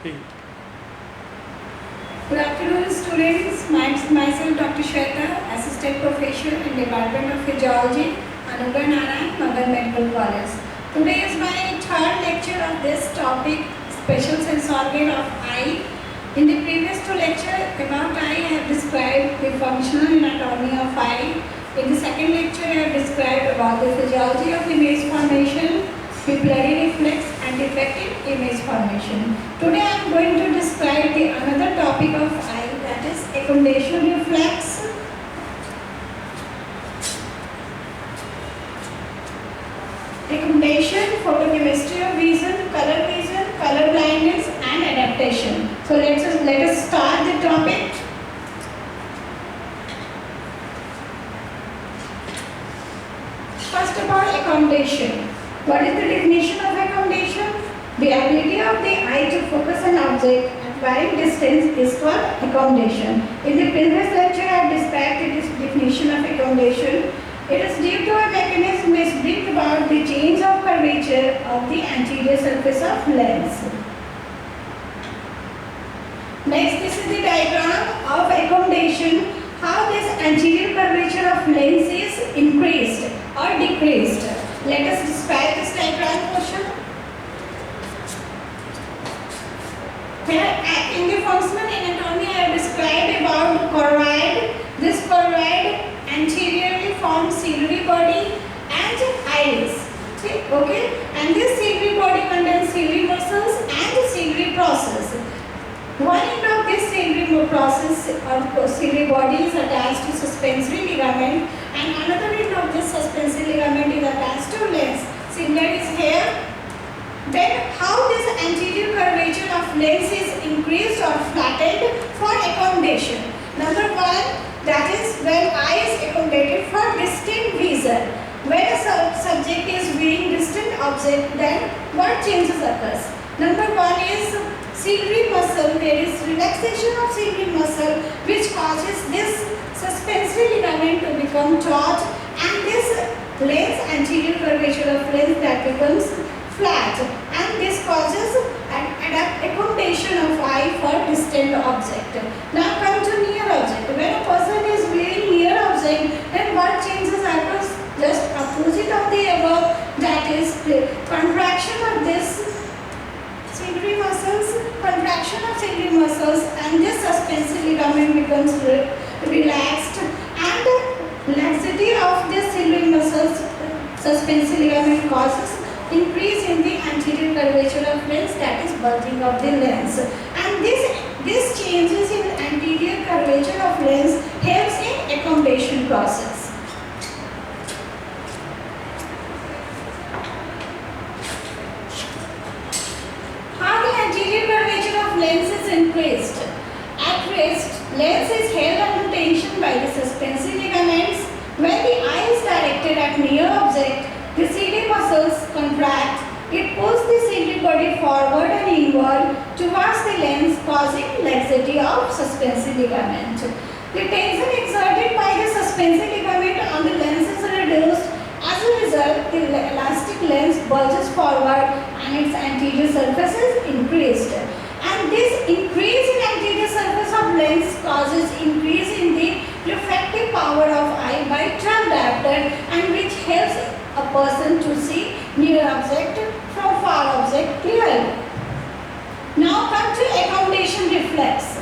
Hey. Good afternoon, students. Myself, Dr. Shweta, Assistant Professor in Department of Physiology, Anuga Narayan, Magar Medical College. Today is my third lecture of this topic, special sense organ of eye. In the previous two lectures about eye, I have described the functional anatomy of eye. In the second lecture, I have described about the physiology of image formation, pupillary reflex and defective image formation. Today I am going to describe the another topic of eye, that is accommodation reflex. Accommodation, photochemistry of vision, color blindness and adaptation. So let us start the topic. First of all, accommodation. What is the definition of accommodation? The ability of the eye to focus an object at varying distance is called accommodation. In the previous lecture, I have described the definition of accommodation. It is due to a mechanism which brings about the change of curvature of the anterior surface of lens. Next, this is the diagram of accommodation. How this anterior curvature of lens is increased or decreased. Let us describe this diagram portion. Here in the functional anatomy I have described about choroid. This choroid anteriorly forms ciliary body and iris. Okay? And this ciliary body contains ciliary muscles and ciliary process. One end of this ciliary process or ciliary body is attached to suspensory ligament and another end of this suspensory ligament is attached to lens. Similar is here. Then how this anterior curvature of lens is increased or flattened for accommodation. Number one, that is when eye is accommodated for distant vision. When a subject is viewing distant object, then what changes occurs? Number one is ciliary muscle. There is relaxation of ciliary muscle which causes this suspensory ligament to become taut and this lens anterior curvature of lens that becomes flat, and this causes an accommodation of eye for distant object. Now come to near object. When a person is viewing near object, then what changes occurs? Just opposite of the above, that is contraction of this ciliary muscles, and this suspensory ligament becomes relaxed, and laxity of this ciliary muscles, suspensory ligament causes increase in the anterior curvature of lens, that is bulging of the lens, and this changes in anterior curvature of lens helps in accommodation process. How the anterior curvature of lens is increased? At rest, lens is held under tension by the suspensory ligaments. When the eye is directed at near object, the ciliary muscles contract. It pulls the ciliary body forward and inward towards the lens, causing laxity of suspensory ligament. The tension exerted by the suspensory ligament on the lens is reduced. As a result, the elastic lens bulges forward and its anterior surface is increased. And this increase in anterior surface of lens causes increase in the refractive power of eye by 12 diopter, and which helps a person to see near object from far object clearly. Now come to accommodation reflex.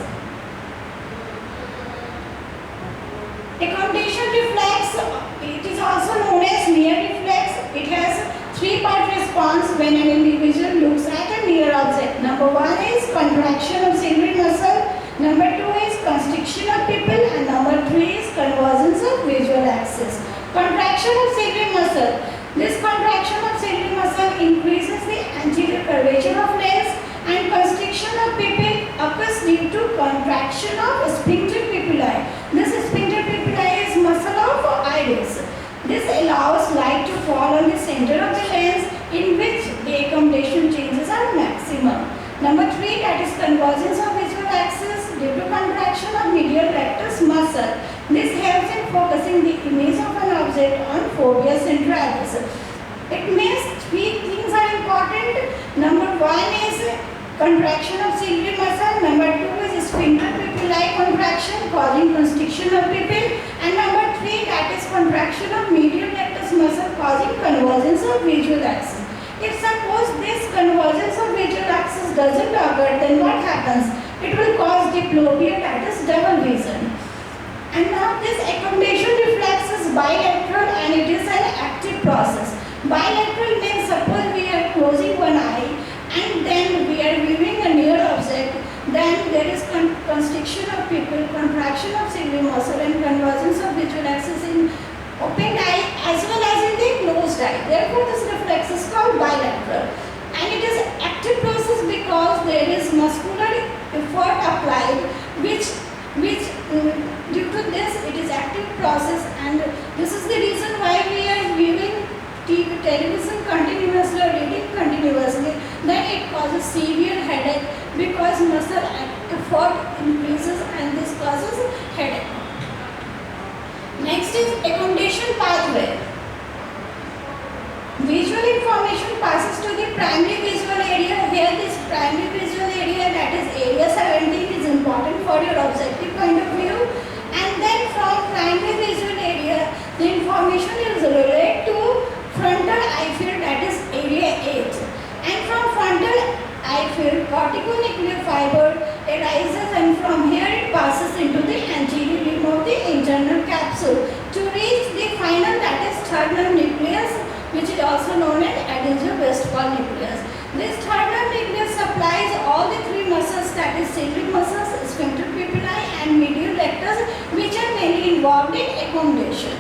Accommodation reflex, it is also known as near reflex. It has three-part response when an individual looks at a near object. Number one is contraction of ciliary muscle. Number two is constriction of pupil, and number three is convergence of visual axis. Contraction of ciliary muscle. This contraction of ciliary muscle increases the anterior curvature of lens, and constriction of pupil occurs due to contraction of sphincter pupillae. This sphincter pupillae is muscle of iris. This allows light to fall on the center of the lens, in which the accommodation changes are maximum. Number three, that is convergence of visual axis due to contraction of medial rectus muscle. This helps in focusing the image of an object on fovea centralis. It means three things are important. Number one is contraction of ciliary muscle. Number 2 is sphincter papillae contraction causing constriction of pupil. And number 3, that is contraction of medial rectus muscle causing convergence of visual axis. If suppose this convergence of visual axis doesn't occur, then what happens? It will cause diplopia, that is double vision. And now this accommodation reflex is bilateral and it is an active process. Bilateral means suppose we are closing one eye and then we are viewing a near object, then there is constriction of pupil, contraction of ciliary muscle and convergence of visual axis in open eye as well as in the closed eye. Therefore, this reflex is called bilateral. And it is active process because there is muscular effort applied which due to this it is active process, and this is the reason why we are viewing television continuously or reading continuously. Then it causes severe headache because muscle effort increases and this causes headache. Next is accommodation pathway. Visual information passes to the primary visual area. Here this primary visual area, that is area 17, is important for your objective point of view. And then from primary visual area, the information is relayed to frontal eye field, that is area 8. And from frontal eye field, corticonuclear fiber arises and from here it passes into the anterior limb of the internal capsule to reach the final, that is third nerve nucleus, which is also known as Adenzo-Westphal nucleus. This third nerve nucleus supplies all the three muscles, that is ciliary muscles, sphincter papillae and medial rectus, which are mainly involved in accommodation.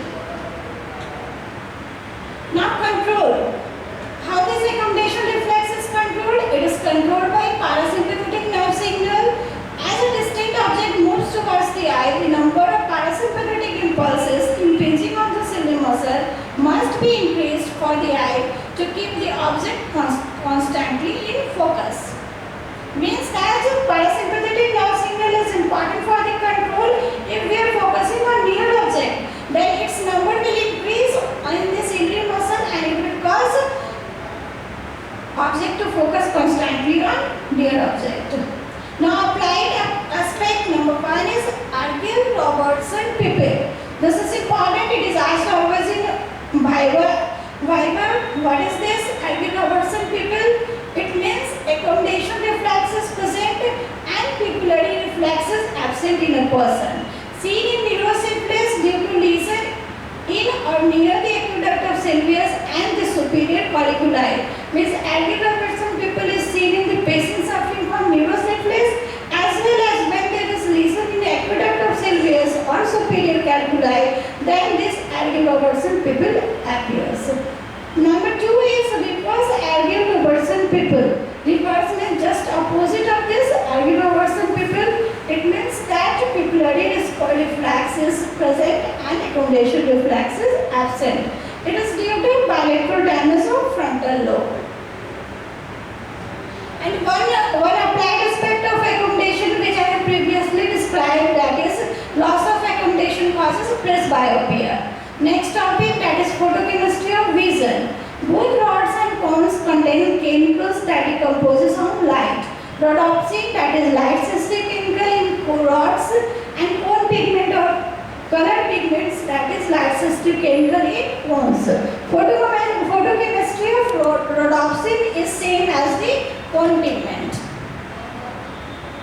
Now control. How this accommodation reflex is controlled? It is controlled by parasympathetic nerve signal. As a distinct object moves towards the eye, the number of parasympathetic impulses impinging on the ciliary muscle must be increased for the eye to keep the object constantly in focus. Means that parasympathetic nerve signal is important for the control. If we are focusing on near object, then its number will increase in the ciliary muscle and it will cause object to focus constantly on near object. Now applied aspect number 1 is Argyll-Robertson pupil. This is important. It is asked always in Viva. What is this Argyll-Robertson pupil? It means accommodation reflex is present and pupillary reflex is absent in a person. Seen in neurosyphilis due to lesion in or near the aqueduct of sylvius and the superior colliculi. Means Argyll-Robertson pupil is seen in the patient suffering from neurosyphilis as well as when there is lesion in the aqueduct of sylvius or superior colliculi, then this Argyll-Robertson pupil appears. Number 2 is reverse Argyll-Robertson pupil. Reverse means just opposite of this Argyll-Robertson pupil. It means that pupillary reflex is present and accommodation reflex is absent. It is due to bilateral damage of frontal lobe. And one applied aspect of accommodation which I have previously described, that is loss of accommodation causes presbyopia. Next topic, that is photochemistry of vision. Both rods and cones contain chemicals that decomposes on light. Rhodopsin, that is light sensitive chemical in rods, and cone pigment or color pigments, that is light sensitive chemical in cones. Photochemistry of rhodopsin is same as the cone pigment.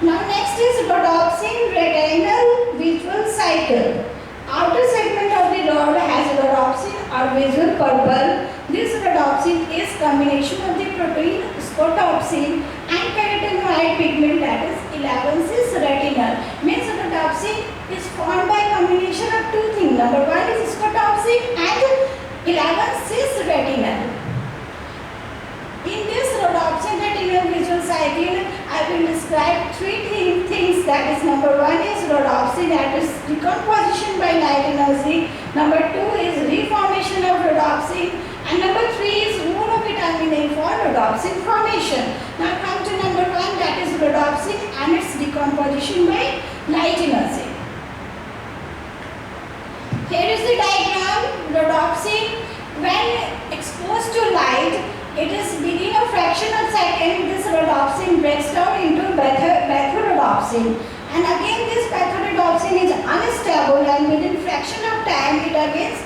Now next is rhodopsin retinal visual cycle. Outer segment of the rod has rhodopsin or visual purple. This rhodopsin is combination of the protein scotopsin and carotenoid pigment, that is 11-cis retinal. Means rhodopsin is formed by combination of two things. Number 1 is scotopsin and 11-cis retinal. In this rhodopsin retinal visual cycle, I will describe three things. That is, number 1 is rhodopsin, that is decomposition by light energy. Number 2 is reformation of rhodopsin, and number 3 is urovitamin A for rhodopsin formation. Now come to number 1, that is rhodopsin and its decomposition by light energy. Here is the diagram. Rhodopsin, when exposed to light, it is within a fraction of second this rhodopsin breaks down into beta-rhodopsin, and again this beta-rhodopsin is unstable, and within fraction of time it again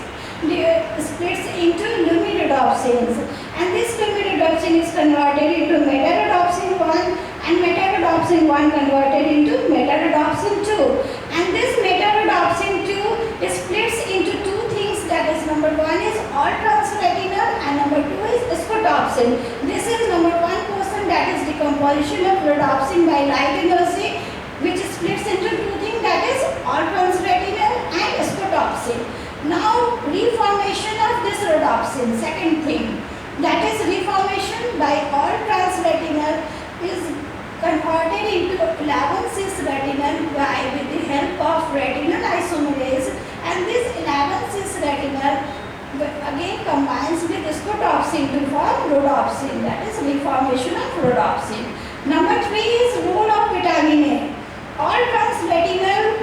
splits into lumirhodopsins, and this lumirhodopsin is converted into meta-rhodopsin 1 and meta-rhodopsin 1 converted into meta-rhodopsin 2, and this meta-rhodopsin 2 splits into two things, that is number 1 is all-trans-retinal and number 2 is scotopsin. This is number 1 portion, that is decomposition of rhodopsin by light energy, which splits into two things, that is all-trans-retinal and scotopsin. Now reformation of this rhodopsin, second thing, that is reformation by all-trans-retinal is converted into 11-cis retinal with the help of retinal isomerase, and this 11-cis retinal again combines with scotopsin to form rhodopsin, that is reformation of rhodopsin. Number 3 is role of vitamin A. All-trans-retinal,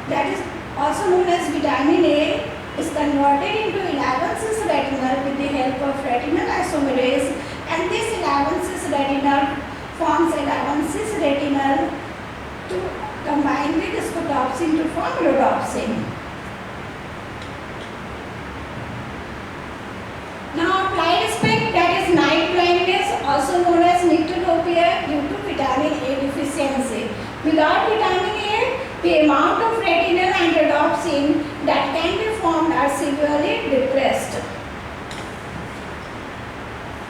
that is also known as vitamin A, is converted into 11-cis retinal with the help of retinal isomerase, and this 11-cis retinal forms 11-cis retinal to combine with scotopsin to form rhodopsin. Now applied aspect, that is night blindness, also known as nyctalopia due to vitamin A deficiency. Without vitamin A, the amount of retinal and rhodopsin that can be formed are severely depressed.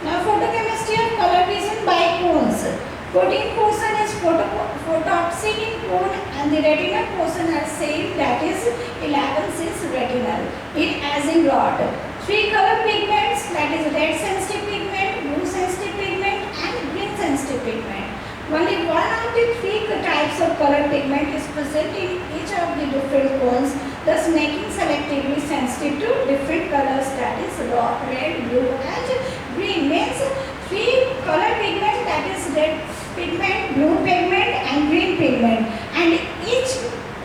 Now photochemistry of color vision by cones. Protein portion is photopsin in cone and the retinal portion are same, that is 11-cis retinal in Ising rod. 3 color pigments, that is red sensitive pigment, blue sensitive pigment and green sensitive pigment. Only one of the 3 types of color pigment is present in each of the different cones, thus making selectively sensitive to different colors, that is red, blue and green. Means 3 color pigment, that is red pigment, blue pigment and green pigment, and each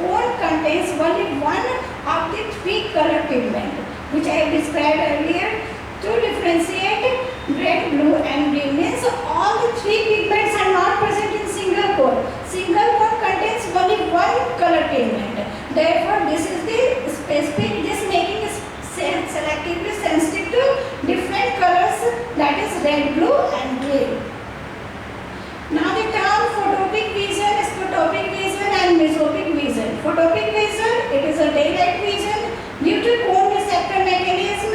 cone contains only one of the 3 color pigment which I have described earlier. To differentiate red, blue and green means all the 3 pigments are not present in single cone. Single cone contains only one color pigment. Therefore, this is the specific, this making it selectively sensitive to different colors, that is red, blue and green. Now the term photopic vision, scotopic vision and mesopic vision. Photopic vision, it is a daylight vision due to cone receptor mechanism.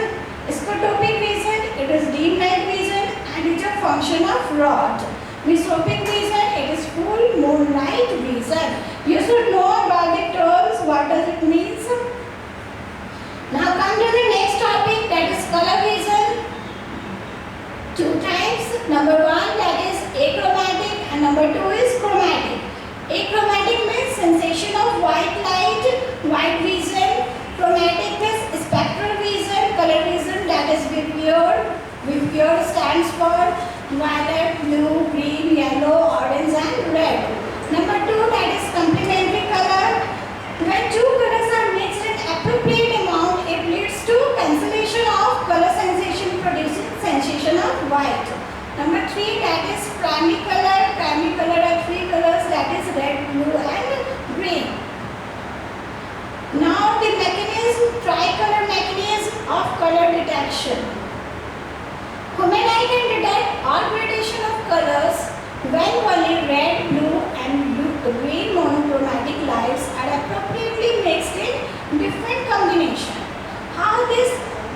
Scotopic vision, it is dim light vision and it is a function of rod. Mesopic vision, it is full moonlight vision. You should know about the terms, what does it mean. Now come to the next topic, that is color vision. 2 types. Number 1, that is achromatic and number 2 is chromatic. Achromatic means sensation of white light, white vision. Chromatic means spectral vision, color vision, that is Vipure. Vipure stands for violet, blue, green, yellow, orange and red. Number 2, that is complementary color. When 2 colors are mixed in appropriate amount, it leads to cancellation of color sensation, producing sensation of white. Number 3, that is primary color. Primary color are 3 colors, that is red, blue and green. Now the mechanism, tricolor mechanism of color detection. Human eye can detect all gradation of colors when only red, blue and green monochromatic lights are appropriately mixed in different combination. How this?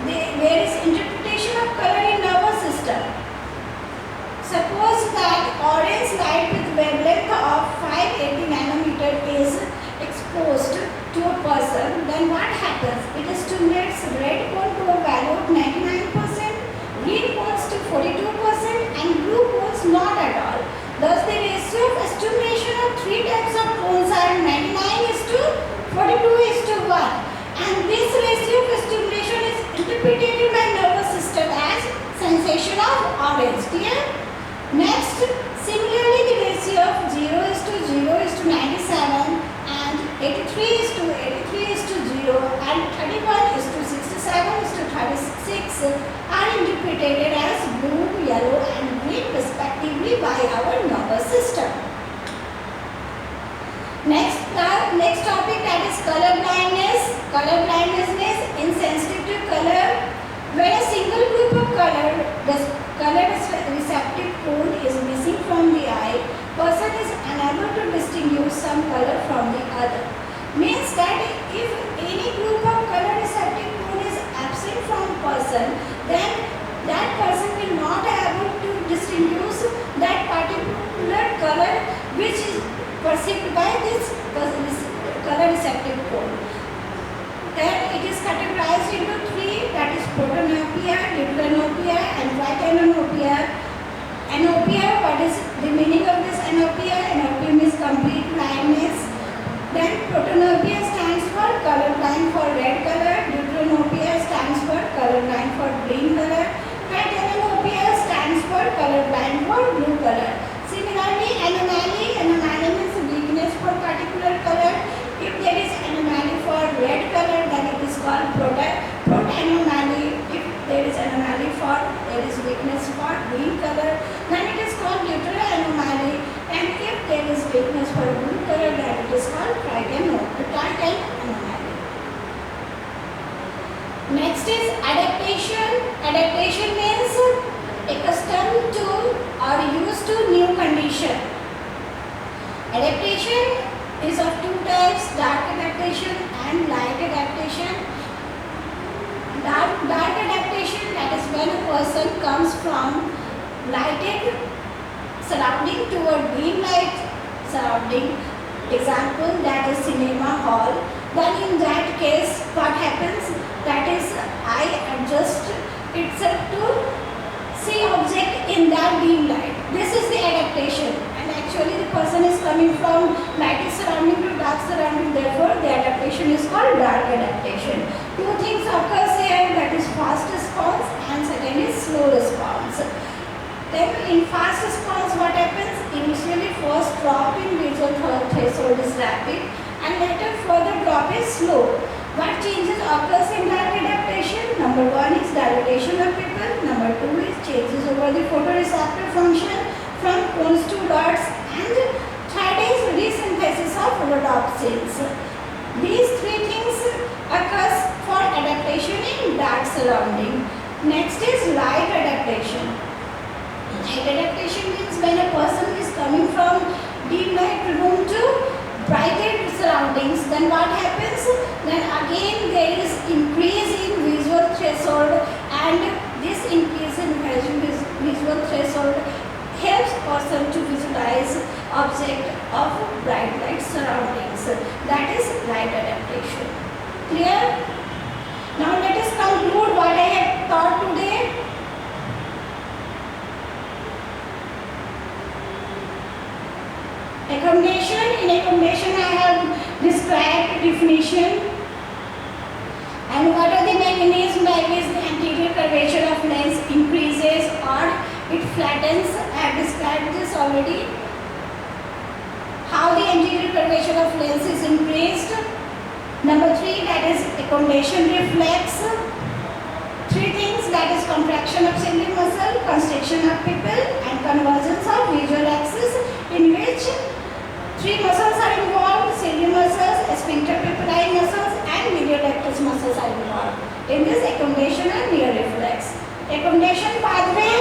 There is interpretation of color in nervous system. Suppose that orange light with wavelength of 580 nanometer is exposed to a person, then what happens? It stimulates red cone to a value of 99%, green cones to 42% and blue cones not at all. Thus the ratio of stimulation of 3 types of cones are 99:42:1, and this ratio of stimulation is interpreted by nervous system as sensation of orange. Clear? Next, similarly the ratio of 0:0:97 and 83:83:0 and 31:67:36 are interpreted as blue yellow and green respectively by our nervous system. Next topic, that is color blindness. Color blindness is insensitive to color. When a single group of color, the color receptive cone is missing from the eye, person is unable to distinguish some color from the other. Means that if any group of color receptive cone is absent from person, then that person will not able to distinguish that particular color which is perceived by this color receptive cone. Then it is categorized into three, that is protanopia, deuteranopia and tritanopia. Anopia, what is the meaning of this anopia? Anopia means complete blindness. Then protanopia stands for colorblind for red color, deuteranopia stands for colorblind for green color, tritanopia stands for colorblind for blue color. Similarly, anomaly means weakness for particular color. If there is anomaly for red color, then it is called protanomaly. If there is anomaly for, there is weakness for green color, then it is called deuteranomaly. And if there is weakness for blue color, then it is called tritanomaly. Next is adaptation. Adaptation means accustomed to or used to new condition. Adaptation is of two types, dark adaptation and light adaptation. Dark adaptation, that is when a person comes from lighted surrounding to a dim light surrounding. Example, that is cinema hall. Then in that case, what happens? That is, eye adjusts itself to see object in that dim light. This is the adaptation. Actually, the person is coming from lighted surrounding to dark surrounding, therefore the adaptation is called dark adaptation. Two things occurs here, that is fast response and second is slow response. Then in fast response, what happens? Initially first drop in visual threshold is rapid and later further drop is slow. What changes occurs in dark adaptation? Number one is dilatation of pupil, number two is changes over the photoreceptor function from cones to dots, and third is resynthesis of rhodopsins. These three things occurs for adaptation in dark surrounding. Next is light adaptation. Light adaptation means when a person is coming from dim light room to brighter surroundings, then what happens? Then again there is increase in visual threshold, and this increase in visual threshold helps person to visualize object of bright light surroundings. That is light adaptation. Clear? Now let us conclude what I have taught today. Accommodation. In accommodation I have described definition and what are the mechanisms by which the anterior curvature of lens increases or it flattens. I have described this already. How the anterior curvature of lens is increased. Number 3, that is accommodation reflex. 3 things, that is contraction of ciliary muscle, constriction of pupil and convergence of visual axis, in which 3 muscles are involved: ciliary muscles, sphincter pupillae muscles and medial rectus muscles are involved in this accommodation and near reflex. Accommodation pathway.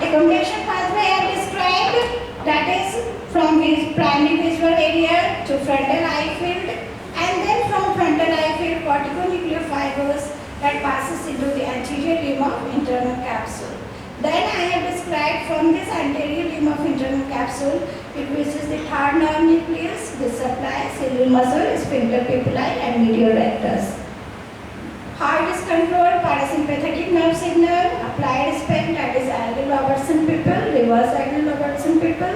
Accommodation pathway I have described, that is from his primary visual area to frontal eye field, and then from frontal eye field corticonuclear fibers that passes into the anterior limb of internal capsule. Then I have described from this anterior limb of internal capsule, it reaches the third nerve nucleus, this supplies ciliary muscle, sphincter pupillae and medial rectus. Heart is controlled, parasympathetic nerve signal, applied spec, that is axial Robertson pupil, reverse axial Robertson pupil,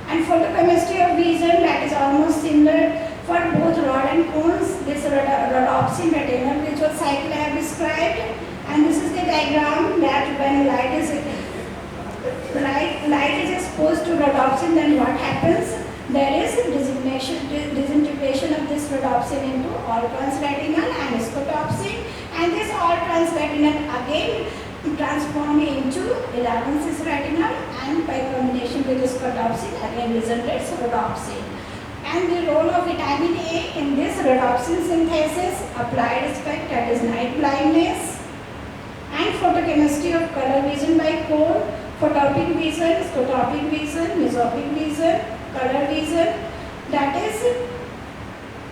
and photochemistry of vision, that is almost similar for both rod and cones. This rhodopsin retinal visual cycle I have described, and this is the diagram that when light is exposed to rhodopsin, then what happens? There is disintegration of this rhodopsin into all transretinal and scotopsin, and this all transretinal again transform into 11 cis retinal and by combination with scotopsin again regenerates rhodopsin. And the role of vitamin A in this rhodopsin synthesis, applied effect, that is night blindness, and photochemistry of color vision by cone, photopic vision, scotopic vision, mesopic vision, color vision, that is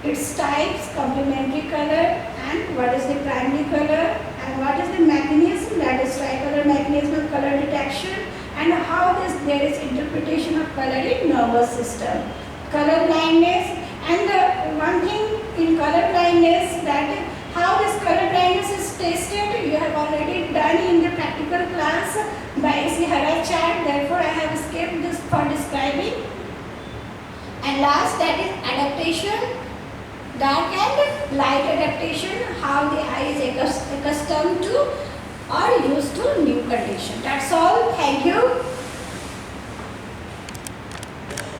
its types, complementary color, and what is the primary color, and what is the mechanism, that is tricolor mechanism of color detection, and how there is interpretation of color in nervous system. Color blindness, and one thing in color blindness, that how this color blindness is tested, you have already done in the practical class by Ishihara chart, therefore I have skipped this for describing. And last, that is adaptation, dark and light adaptation, how the eye is accustomed to or used to new condition. That's all. Thank you.